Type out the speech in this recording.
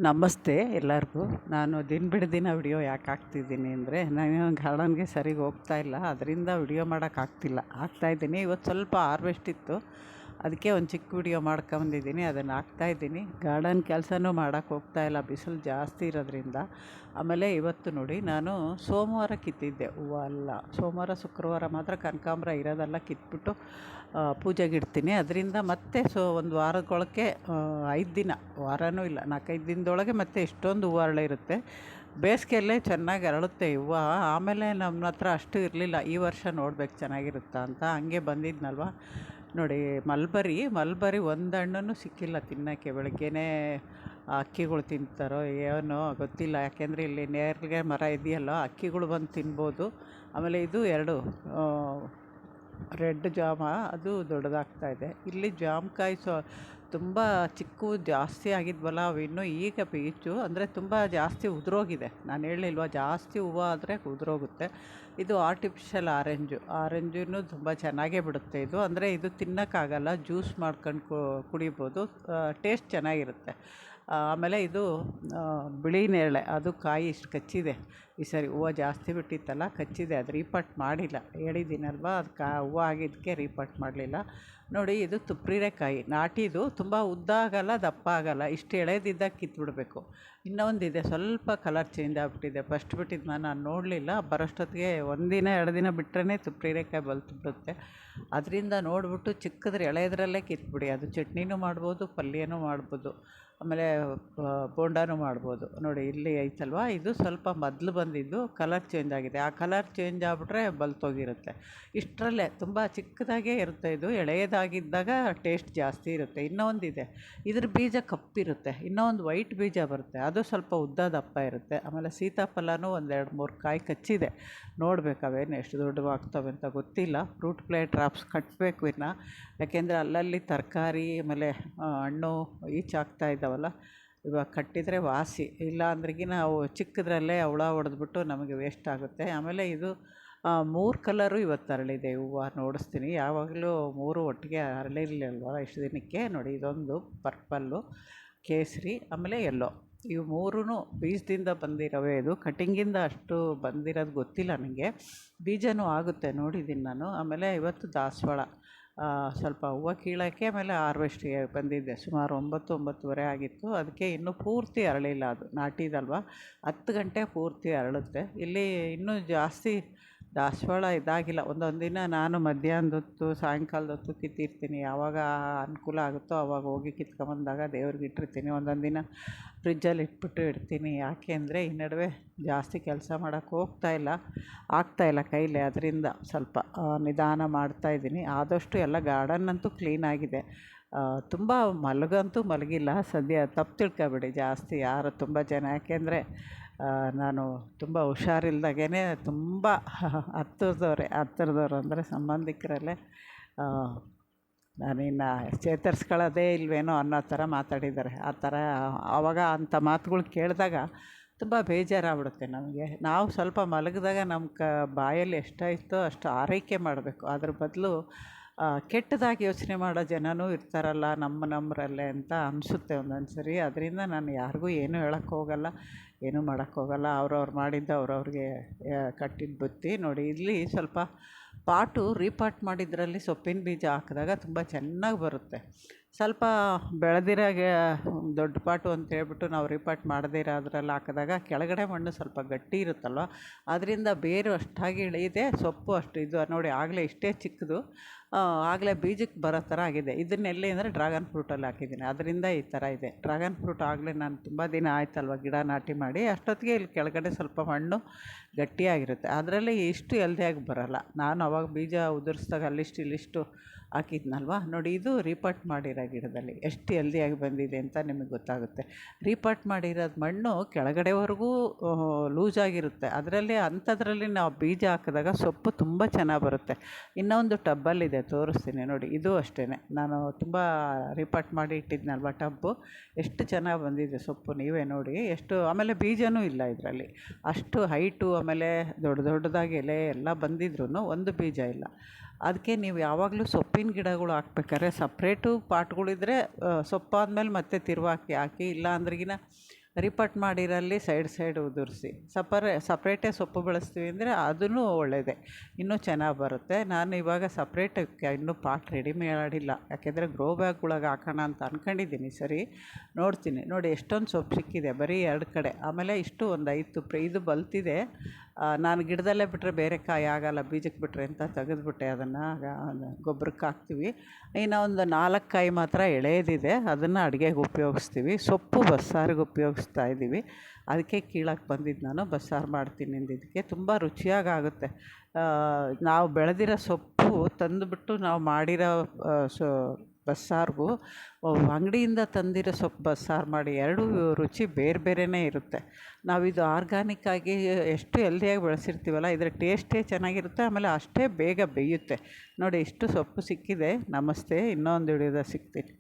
ನಮಸ್ತೆ ಎಲ್ಲರಿಗೂ. ನಾನು ದಿನ ಬಿಡು ದಿನ ವಿಡಿಯೋ ಯಾಕೆ ಹಾಕ್ತಿದ್ದೀನಿ ಅಂದರೆ, ನಾನು ಗಾರ್ಡನ್ಗೆ ಸರಿಗೆ ಹೋಗ್ತಾ ಇಲ್ಲ, ಅದರಿಂದ ವಿಡಿಯೋ ಆಗ್ತಾಯಿದ್ದೀನಿ. ಇವತ್ತು ಸ್ವಲ್ಪ ಹಾರ್ವೆಸ್ಟ್ ಇತ್ತು, ಅದಕ್ಕೆ ಒಂದು ಚಿಕ್ಕ ವಿಡಿಯೋ ಮಾಡ್ಕೊಂಬಂದಿದ್ದೀನಿ, ಅದನ್ನು ಹಾಕ್ತಾಯಿದ್ದೀನಿ. ಗಾರ್ಡನ್ ಕೆಲಸನೂ ಮಾಡೋಕ್ಕೆ ಹೋಗ್ತಾಯಿಲ್ಲ, ಬಿಸಿಲು ಜಾಸ್ತಿ ಇರೋದ್ರಿಂದ. ಆಮೇಲೆ ಇವತ್ತು ನೋಡಿ, ನಾನು ಸೋಮವಾರ ಕಿತ್ತಿದ್ದೆ ಹೂವು ಎಲ್ಲ. ಸೋಮವಾರ ಶುಕ್ರವಾರ ಮಾತ್ರ ಕನಕಾಂಬರ ಇರೋದೆಲ್ಲ ಕಿತ್ಬಿಟ್ಟು ಪೂಜೆಗೆ ಇಡ್ತೀನಿ. ಅದರಿಂದ ಮತ್ತೆ ಒಂದು ವಾರದೊಳಕ್ಕೆ 5 ದಿನ, ವಾರನೂ ಇಲ್ಲ 4-5 ದಿನದೊಳಗೆ ಮತ್ತೆ ಎಷ್ಟೊಂದು ಹೂವು ಅರಳಿರುತ್ತೆ. ಬೇಸಿಗೆಯಲ್ಲೇ ಚೆನ್ನಾಗಿ ಅರಳುತ್ತೆ ಹೂವು. ಆಮೇಲೆ ನಮ್ಮ ಹತ್ರ ಅಷ್ಟು ಇರಲಿಲ್ಲ, ಈ ವರ್ಷ ನೋಡ್ಬೇಕು ಚೆನ್ನಾಗಿರುತ್ತಾ ಅಂತ. ಹಂಗೆ ಬಂದಿದ್ನಲ್ವ ನೋಡಿ, ಮಲ್ಬರಿ ಒಂದು ಹಣ್ಣು ಸಿಕ್ಕಿಲ್ಲ ತಿನ್ನೋಕ್ಕೆ. ಬೆಳಗ್ಗೆನೇ ಅಕ್ಕಿಗಳು ತಿಂತಾರೋ ಏನೋ ಗೊತ್ತಿಲ್ಲ, ಯಾಕೆಂದರೆ ಇಲ್ಲಿ ನೇರ್ಗೆ ಮರ ಇದೆಯಲ್ಲ, ಅಕ್ಕಿಗಳು ಬಂದು ತಿನ್ಬೋದು. ಆಮೇಲೆ ಇದು 2 ರೆಡ್ ಜಾಮ, ಅದು ದೊಡ್ಡದಾಗ್ತಾಯಿದೆ. ಇಲ್ಲಿ ಜಾಮಕಾಯಿ ತುಂಬ ಚಿಕ್ಕವು ಜಾಸ್ತಿ ಆಗಿದ್ವಲ್ಲ, ಅವು ಇನ್ನೂ ಈಗ ಪೀಚು ಅಂದರೆ ತುಂಬ ಜಾಸ್ತಿ ಉದುರೋಗಿದೆ. ನಾನು ಹೇಳಿಲ್ವ, ಜಾಸ್ತಿ ಹೂವು ಆದರೆ ಉದುರೋಗುತ್ತೆ. ಇದು ಆರ್ಟಿಫಿಷಿಯಲ್ ಆರೆಂಜೂ ತುಂಬ ಚೆನ್ನಾಗೇ ಬಿಡುತ್ತೆ ಇದು. ಅಂದರೆ ಇದು ತಿನ್ನೋಕ್ಕಾಗಲ್ಲ, ಜ್ಯೂಸ್ ಮಾಡ್ಕೊಂಡು ಕುಡಿಬೋದು, ಟೇಸ್ಟ್ ಚೆನ್ನಾಗಿರುತ್ತೆ. ಆಮೇಲೆ ಇದು ಬಿಳಿ ನೇರಳೆ, ಅದು ಕಾಯಿ ಇಷ್ಟು ಕಚ್ಚಿದೆ. ಈ ಸರಿ ಹೂವು ಜಾಸ್ತಿ ಬಿಟ್ಟಿತ್ತಲ್ಲ, ಕಚ್ಚಿದೆ. ಅದು ರೀಪಾಟ್ ಮಾಡಿಲ್ಲ, ಹೇಳಿದ್ದೀನಲ್ವ, ಅದು ಹೂವು ಆಗಿದ್ದಕ್ಕೆ ರೀಪಾಟ್ ಮಾಡಲಿಲ್ಲ. ನೋಡಿ, ಇದು ತುಪ್ರಿರೆಕಾಯಿ ನಾಟಿದು, ತುಂಬ ಉದ್ದ ಆಗಲ್ಲ, ದಪ್ಪ ಆಗಲ್ಲ, ಇಷ್ಟು ಎಳೆದಿದ್ದಾಗ ಕಿತ್ಬಿಡ್ಬೇಕು. ಇನ್ನೊಂದಿದೆ, ಸ್ವಲ್ಪ ಕಲರ್ ಚೇಂಜ್ ಆಗಿಬಿಟ್ಟಿದೆ. ಫಸ್ಟ್ ಬಿಟ್ಟಿದ್ದು ನಾನು ನೋಡಲಿಲ್ಲ, ಬರೋಷ್ಟೊತ್ತಿಗೆ 1 ದಿನ 2 ದಿನ ಬಿಟ್ಟರೆ ತುಪ್ರಿರೆಕಾಯಿ ಬಲ್ತುಬಿಡುತ್ತೆ. ಅದರಿಂದ ನೋಡಿಬಿಟ್ಟು ಚಿಕ್ಕದ್ರ ಎಳೆದ್ರಲ್ಲೇ ಕಿತ್ಬಿಡಿ. ಅದು ಚಟ್ನಿನೂ ಮಾಡ್ಬೋದು, ಪಲ್ಯನೂ ಮಾಡ್ಬೋದು, ಆಮೇಲೆ ಬೋಂಡಾನು ಮಾಡ್ಬೋದು. ನೋಡಿ, ಇಲ್ಲಿ ಐತಲ್ವ, ಇದು ಸ್ವಲ್ಪ ಮೊದಲು ಬಂದಿದ್ದು ಕಲರ್ ಚೇಂಜ್ ಆಗಿದೆ. ಆ ಕಲರ್ ಚೇಂಜ್ ಆಗಿಬಿಟ್ರೆ ಬಲ್ತೋಗಿರುತ್ತೆ. ಇಷ್ಟರಲ್ಲೇ ತುಂಬ ಚಿಕ್ಕದಾಗೇ ಇರುತ್ತೆ ಇದು. ಎಳೆಯದಾಗಿದ್ದಾಗ ಟೇಸ್ಟ್ ಜಾಸ್ತಿ ಇರುತ್ತೆ. ಇನ್ನೊಂದಿದೆ, ಇದ್ರ ಬೀಜ ಕಪ್ಪಿರುತ್ತೆ. ಇನ್ನೊಂದು ವೈಟ್ ಬೀಜ ಬರುತ್ತೆ, ಅದು ಸ್ವಲ್ಪ ಉದ್ದ ದಪ್ಪ ಇರುತ್ತೆ. ಆಮೇಲೆ ಸೀತಾಫಲನೂ 1-2-3 ಕಾಯಿ ಕಚ್ಚಿದೆ. ನೋಡ್ಬೇಕು ಅವೇನು ಎಷ್ಟು ದೊಡ್ಡವಾಗ್ತವೆ ಅಂತ ಗೊತ್ತಿಲ್ಲ. ಫ್ರೂಟ್ ಫ್ಲೈ ಡ್ರಾಪ್ಸ್ ಕಟ್ಟಬೇಕು ಇನ್ನು, ಯಾಕೆಂದರೆ ಅಲ್ಲಲ್ಲಿ ತರಕಾರಿ ಆಮೇಲೆ ಹಣ್ಣು ಈಚಾಗ್ತಾ ಇದ್ದಾವಲ್ಲ, ಇವಾಗ ಕಟ್ಟಿದರೆ ವಾಸಿ. ಇಲ್ಲ ಅಂದ್ರೆಗಿನ ಅವು ಚಿಕ್ಕದ್ರಲ್ಲೇ ಹುಳ ಹೊಡೆದ್ಬಿಟ್ಟು ನಮಗೆ ವೇಸ್ಟ್ ಆಗುತ್ತೆ. ಆಮೇಲೆ ಇದು 3 ಕಲರು ಇವತ್ತು ಅರಳಿದೆ ಹೂವು, ನೋಡಿಸ್ತೀನಿ. ಯಾವಾಗಲೂ 3 ಒಟ್ಟಿಗೆ ಅರಳಿರಲಿಲ್ವ ಇಷ್ಟು ದಿನಕ್ಕೆ. ನೋಡಿ, ಇದೊಂದು ಪರ್ಪಲ್ಲು, ಕೇಸರಿ, ಆಮೇಲೆ ಎಲ್ಲೋ. ಇವು 3 ಬೀಜದಿಂದ ಬಂದಿರೋವೇ. ಇದು ಕಟಿಂಗಿಂದ ಅಷ್ಟು ಬಂದಿರೋದು ಗೊತ್ತಿಲ್ಲ ನನಗೆ, ಬೀಜನೂ ಆಗುತ್ತೆ, ನೋಡಿದ್ದೀನಿ ನಾನು. ಆಮೇಲೆ ಇವತ್ತು ದಾಸವಾಳ ಸ್ವಲ್ಪ ಹೂವು ಕೀಳೋಕ್ಕೆ, ಆಮೇಲೆ ಹಾರ್ವೆಸ್ಟಿಗೆ ಬಂದಿದ್ದೆ. ಸುಮಾರು 9-9:30 ಆಗಿತ್ತು. ಅದಕ್ಕೆ ಇನ್ನೂ ಪೂರ್ತಿ ಅರಳಿಲ್ಲ, ಅದು ನಾಟಿದಲ್ವ, 10 ಗಂಟೆ ಪೂರ್ತಿ ಅರಳುತ್ತೆ. ಇಲ್ಲಿ ಇನ್ನೂ ಜಾಸ್ತಿ ದಾಸವಾಳ ಇದಾಗಿಲ್ಲ. ಒಂದೊಂದು ದಿನ ನಾನು ಮಧ್ಯಾಹ್ನದ ಹೊತ್ತು ಸಾಯಂಕಾಲದ ಹೊತ್ತು ಕಿತ್ತಿರ್ತೀನಿ. ಯಾವಾಗ ಅನುಕೂಲ ಆಗುತ್ತೋ ಆವಾಗ ಹೋಗಿ ಕಿತ್ಕೊಂಬಂದಾಗ ದೇವ್ರಿಗೆ ಇಟ್ಟಿರ್ತೀನಿ. ಒಂದೊಂದು ದಿನ ಫ್ರಿಜ್ಜಲ್ಲಿ ಇಟ್ಬಿಟ್ಟು ಇಡ್ತೀನಿ. ಯಾಕೆ ಅಂದರೆ ಈ ನಡುವೆ ಜಾಸ್ತಿ ಕೆಲಸ ಮಾಡೋಕ್ಕೆ ಆಗ್ತಾಯಿಲ್ಲ ಕೈಲಿ, ಅದರಿಂದ ಸ್ವಲ್ಪ ನಿಧಾನ ಮಾಡ್ತಾಯಿದ್ದೀನಿ. ಆದಷ್ಟು ಎಲ್ಲ ಗಾರ್ಡನ್ನಂತೂ ಕ್ಲೀನಾಗಿದೆ. ತುಂಬ ಮಲಗಿಲ್ಲ ಸದ್ಯ, ತಪ್ಪು ತಿಳ್ಕೊಬೇಡಿ ಜಾಸ್ತಿ ಯಾರು ತುಂಬ ಜನ. ಯಾಕೆಂದರೆ ನಾನು ತುಂಬ ಹುಷಾರಿಲ್ದಾಗೇ ತುಂಬ ಹತ್ತಿರದವ್ರು ಅಂದರೆ ಸಂಬಂಧಿಕರಲ್ಲೇ ನಾನಿನ್ನು ಚೇತರಿಸ್ಕೊಳ್ಳೋದೇ ಇಲ್ವೇನೋ ಅನ್ನೋ ಥರ ಮಾತಾಡಿದ್ದಾರೆ. ಆ ಥರ ಆವಾಗ ಅಂಥ ಮಾತುಗಳು ಕೇಳಿದಾಗ ತುಂಬ ಬೇಜಾರಾಗ್ಬಿಡುತ್ತೆ ನಮಗೆ. ನಾವು ಸ್ವಲ್ಪ ಮಲಗಿದಾಗ ನಮ್ಮ ಬಾಯಲ್ಲಿ ಎಷ್ಟಾಯಿತೋ ಅಷ್ಟು ಆರೈಕೆ ಮಾಡಬೇಕು. ಅದ್ರ ಬದಲು ಕೆಟ್ಟದಾಗಿ ಯೋಚನೆ ಮಾಡೋ ಜನನೂ ಇರ್ತಾರಲ್ಲ ನಮ್ಮರಲ್ಲೇ ಅಂತ ಅನಿಸುತ್ತೆ ಒಂದೊಂದು ಸರಿ. ಅದರಿಂದ ನಾನು ಯಾರಿಗೂ ಏನೂ ಹೇಳೋಕ್ಕೋಗಲ್ಲ, ಏನೂ ಮಾಡೋಕ್ಕೋಗಲ್ಲ. ಅವ್ರವ್ರು ಮಾಡಿದ್ದು ಅವ್ರವ್ರಿಗೆ ಕಟ್ಟಿದ್ದು ಬುತ್ತಿ. ನೋಡಿ, ಇಲ್ಲಿ ಸ್ವಲ್ಪ ಪಾಟು ರೀಪಾಟ್ ಮಾಡಿದ್ರಲ್ಲಿ ಸೊಪ್ಪಿನ ಬೀಜ ಹಾಕಿದಾಗ ತುಂಬ ಚೆನ್ನಾಗಿ ಬರುತ್ತೆ. ಸ್ವಲ್ಪ ಬೆಳೆದಿರಾಗೆ ದೊಡ್ಡ ಪಾಟು ಅಂತ ಹೇಳ್ಬಿಟ್ಟು ನಾವು ರೀಪಾಟ್ ಮಾಡದೇ ಇರೋ ಅದರಲ್ಲಿ ಹಾಕಿದಾಗ ಕೆಳಗಡೆ ಮಣ್ಣು ಸ್ವಲ್ಪ ಗಟ್ಟಿ ಇರುತ್ತಲ್ವ, ಅದರಿಂದ ಬೇರು ಅಷ್ಟಾಗಿ ಇಳಿಯುತ್ತೆ, ಸೊಪ್ಪು ಅಷ್ಟು ಇದು. ನೋಡಿ, ಆಗಲೇ ಇಷ್ಟೇ ಚಿಕ್ಕದು, ಆಗಲೇ ಬೀಜಕ್ಕೆ ಬರೋ ಥರ ಆಗಿದೆ. ಇದನ್ನೆಲ್ಲಿ ಅಂದರೆ ಡ್ರ್ಯಾಗನ್ ಫ್ರೂಟಲ್ಲಿ ಹಾಕಿದ್ದೀನಿ, ಅದರಿಂದ ಈ ಥರ ಇದೆ. ಡ್ರ್ಯಾಗನ್ ಫ್ರೂಟ್ ಆಗಲೇ ನಾನು ತುಂಬ ದಿನ ಆಯ್ತಲ್ವ ಗಿಡ ನಾಟಿ ಮಾಡಿ, ಅಷ್ಟೊತ್ತಿಗೆ ಇಲ್ಲಿ ಕೆಳಗಡೆ ಸ್ವಲ್ಪ ಮಣ್ಣು ಗಟ್ಟಿಯಾಗಿರುತ್ತೆ, ಅದರಲ್ಲಿ ಇಷ್ಟು ಹೆಲ್ದಿಯಾಗಿ ಬರೋಲ್ಲ. ನಾನು ಅವಾಗ ಬೀಜ ಉದುರಿಸ್ದಾಗ ಇಲ್ಲಿಷ್ಟು ಹಾಕಿದ್ನಲ್ವ. ನೋಡಿ, ಇದು ರೀಪಾಟ್ ಮಾಡಿರೋ ಗಿಡದಲ್ಲಿ ಎಷ್ಟು ಹೆಲ್ದಿಯಾಗಿ ಬಂದಿದೆ ಅಂತ ನಿಮಗೆ ಗೊತ್ತಾಗುತ್ತೆ. ರೀಪಾಟ್ ಮಾಡಿರೋದು ಮಣ್ಣು ಕೆಳಗಡೆವರೆಗೂ ಲೂಸಾಗಿರುತ್ತೆ, ಅದರಲ್ಲಿ ಅಂಥದ್ರಲ್ಲಿ ನಾವು ಬೀಜ ಹಾಕಿದಾಗ ಸೊಪ್ಪು ತುಂಬ ಚೆನ್ನಾಗಿ ಬರುತ್ತೆ. ಇನ್ನೊಂದು ಟಬ್ಬಲ್ಲಿದೆ, ತೋರಿಸ್ತೀನಿ ನೋಡಿ. ಇದು ಅಷ್ಟೇ, ನಾನು ತುಂಬ ರೀಪಾಟ್ ಮಾಡಿ ಇಟ್ಟಿದ್ನಲ್ವ ಟಬ್ಬು, ಎಷ್ಟು ಚೆನ್ನಾಗಿ ಬಂದಿದೆ ಸೊಪ್ಪು, ನೀವೇ ನೋಡಿ ಎಷ್ಟು. ಆಮೇಲೆ ಬೀಜನೂ ಇಲ್ಲ ಇದರಲ್ಲಿ, ಅಷ್ಟು ಹೈಟು, ಆಮೇಲೆ ದೊಡ್ಡದಾಗಿ ಎಲೆ ಎಲ್ಲ ಬಂದಿದ್ರೂ ಒಂದು ಬೀಜ ಇಲ್ಲ. ಅದಕ್ಕೆ ನೀವು ಯಾವಾಗಲೂ ಸೊಪ್ಪಿನ ಗಿಡಗಳು ಹಾಕ್ಬೇಕಾದ್ರೆ ಸಪ್ರೇಟು ಪಾಟ್ಗಳಿದ್ರೆ ಸೊಪ್ಪಾದ್ಮೇಲೆ ಮತ್ತೆ ತಿರುವಾಕಿ ಹಾಕಿ. ಇಲ್ಲ ಅಂದ್ರೆಗಿನ ರಿಪಟ್ ಮಾಡಿರಲ್ಲಿ ಸೈಡ್ ಉದುರಿಸಿ ಸಪ್ರೇಟೇ ಸೊಪ್ಪು ಬಳಸ್ತೀವಿ ಅಂದರೆ ಅದೂ ಒಳ್ಳೆಯದೇ, ಇನ್ನೂ ಚೆನ್ನಾಗಿ ಬರುತ್ತೆ. ನಾನು ಇವಾಗ ಸಪ್ರೇಟಕ್ಕೆ ಇನ್ನೂ ಪಾಟ್ ರೆಡಿ ಮಾಡಿಲ್ಲ, ಯಾಕೆಂದರೆ ಗ್ರೋ ಬ್ಯಾಗ್ಗಳಿಗೆ ಹಾಕೋಣ ಅಂತ ಅಂದ್ಕೊಂಡಿದ್ದೀನಿ. ಸರಿ ನೋಡ್ತೀನಿ. ನೋಡಿ ಎಷ್ಟೊಂದು ಸೊಪ್ಪು ಸಿಕ್ಕಿದೆ ಬರೀ 2 ಕಡೆ. ಆಮೇಲೆ ಇಷ್ಟು ಒಂದು 5 ತುಪ್ರಿ ಇದು ಬಲ್ತಿದೆ. ನಾನು ಗಿಡದಲ್ಲೇ ಬಿಟ್ಟರೆ ಬೇರೆ ಕಾಯಿ ಆಗೋಲ್ಲ, ಬೀಜಕ್ಕೆ ಬಿಟ್ಟರೆ ಅಂತ ತೆಗೆದುಬಿಟ್ಟೆ. ಅದನ್ನು ಗೊಬ್ಬರಕ್ಕೆ ಹಾಕ್ತೀವಿ. ಇನ್ನು ಒಂದು 4 ಕಾಯಿ ಮಾತ್ರ ಎಳೆಯದಿದೆ, ಅದನ್ನು ಅಡುಗೆಗೆ ಉಪಯೋಗಿಸ್ತೀವಿ. ಸೊಪ್ಪು ಬಸ್ಸಾರಿಗೆ ಉಪಯೋಗಿಸ್ತಾ ಇದ್ದೀವಿ. ಅದಕ್ಕೆ ಕೀಳಕ್ಕೆ ಬಂದಿದ್ದು ನಾನು. ಬಸ್ಸಾರು ಮಾಡ್ತೀನಿ ಅಂದಿದ್ದಕ್ಕೆ ತುಂಬ ರುಚಿಯಾಗುತ್ತೆ. ನಾವು ಬೆಳೆದಿರೋ ಸೊಪ್ಪು ತಂದುಬಿಟ್ಟು ನಾವು ಮಾಡಿರೋ ಬಸ್ಸಾರಿಗೂ ಅಂಗಡಿಯಿಂದ ತಂದಿರೋ ಸೊಪ್ಪು ಬಸ್ಸಾರು ಮಾಡಿ ಎರಡೂ ರುಚಿ ಬೇರೆ ಬೇರೆಯೇ ಇರುತ್ತೆ. ನಾವಿದು ಆರ್ಗಾನಿಕ್ಕಾಗಿ ಎಷ್ಟು ಹೆಲ್ದಿಯಾಗಿ ಬೆಳೆಸಿರ್ತೀವಲ್ಲ, ಇದರ ಟೇಸ್ಟೇ ಚೆನ್ನಾಗಿರುತ್ತೆ. ಆಮೇಲೆ ಅಷ್ಟೇ ಬೇಗ ಬೇಯುತ್ತೆ. ನೋಡಿ ಇಷ್ಟು ಸೊಪ್ಪು ಸಿಕ್ಕಿದೆ. ನಮಸ್ತೆ, ಇನ್ನೊಂದು ವಿಡಿಯೋದಾಗ ಸಿಗ್ತೀನಿ.